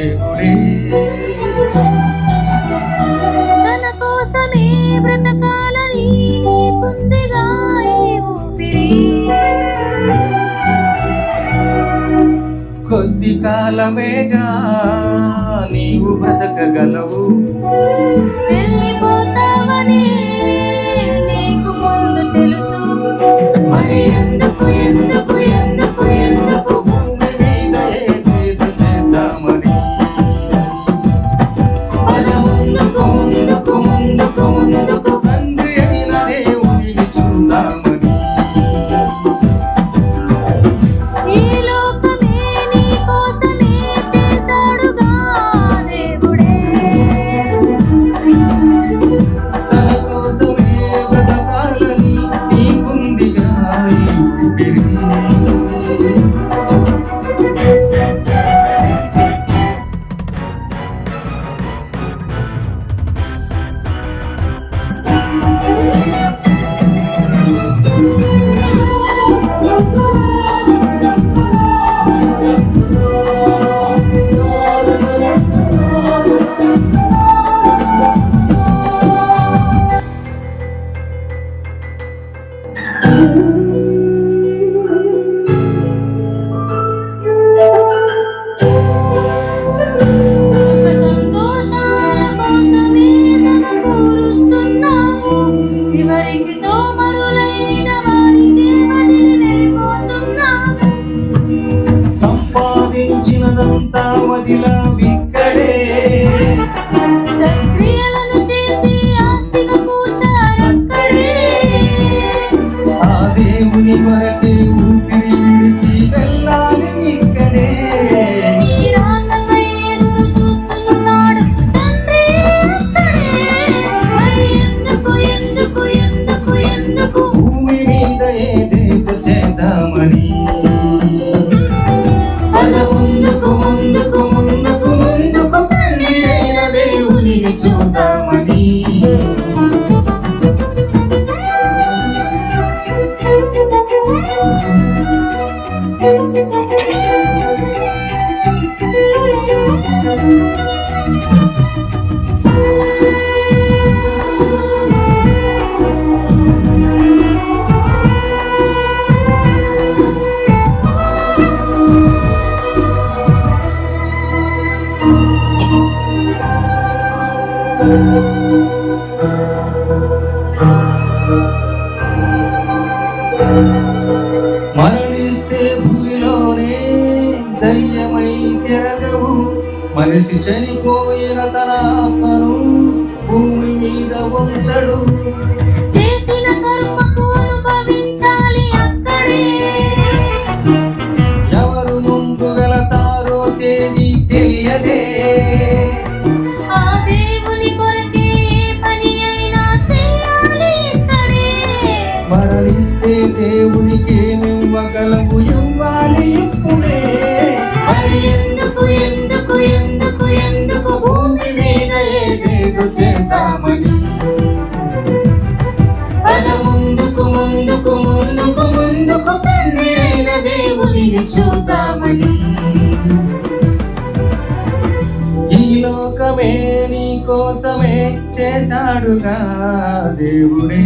దేవుడే. తన కోసమే బ్రతకాలని నీకుందిగా ఈ ఊపిరి. కొద్ది కాలమేగా నీవు బ్రతకగలవు, వెళ్ళిపోతావని నీకు ముందు తెలుసు. మరి ఎందుకు ఎందుకు ఎందుకు ఎందుకు భూమి మీద ఏదేదో చేద్దామని. పద ముందుకు ముందుకు ముందుకు ముందుకు. తండ్రి అయిన దేవునిని చూద్దామని. ఈ లోకమే నీ కోసమే చేశాడుగా దేవుడే. తన కోసమే బ్రతకాలని నీకుందిగా ఈ ఊపిరి. సుఖ సంతోషాల కోసమే సమకూరుస్తున్నావు. చివరికి సోమరులైన వారికి వదిలి వెళ్ళిపోతున్నావు. సంపాదించినదంతా వదిలావిక్కడే, సత్క్రియలను చేసి ఆస్తిగా కూర్చారక్కడే. ఆ దేవుని కొరకే ఊపిరి విడిచి వెళ్ళాలి ఇక్కడే. నీ రాకకై ఎదురు చూస్తున్నాడు తండ్రి అక్కడే. మరి ఎందుకు ఎందుకు ఎందుకు ఎందుకు భూమి మీద ఏదేదో చేద్దామని. పద ముందుకు ముందుకు ముందుకు ముందుకు. తండ్రి అయిన దేవునిని చూద్దామని. మరణిస్తే భూమిలోనే దయ్యమై తిరగవు. మనిషి చనిపోయిన తన ఆత్మను భూమి మీద ఉంచడు. చేసిన కర్మకు అనుభవించాలి అక్కడే. ఎవరు ముందు వెళతారో తేదీ తెలియదే. ఆ దేవుని కొరకే ఏ పని అయినా చేయాలి ఇక్కడే. మరణిస్తే దేవునికి ఏమివ్వగలవు, ఇవ్వాలి ఇప్పుడే. మరి ఎందుకు ఎందుకు ఎందుకు ఎందుకు భూమి మీద ఏదేదో చేద్దామని. పద ముందుకు ముందుకు ముందుకు ముందుకు. తండ్రి అయిన దేవునిని చూద్దామని. ఈ లోకమే నీ కోసమే చేశాడుగా దేవుడే.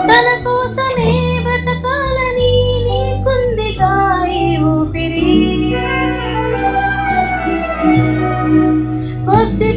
తన కోసమే బ్రతకాలని నీకుందిగా ఈ ఊపిరి. కొద్ది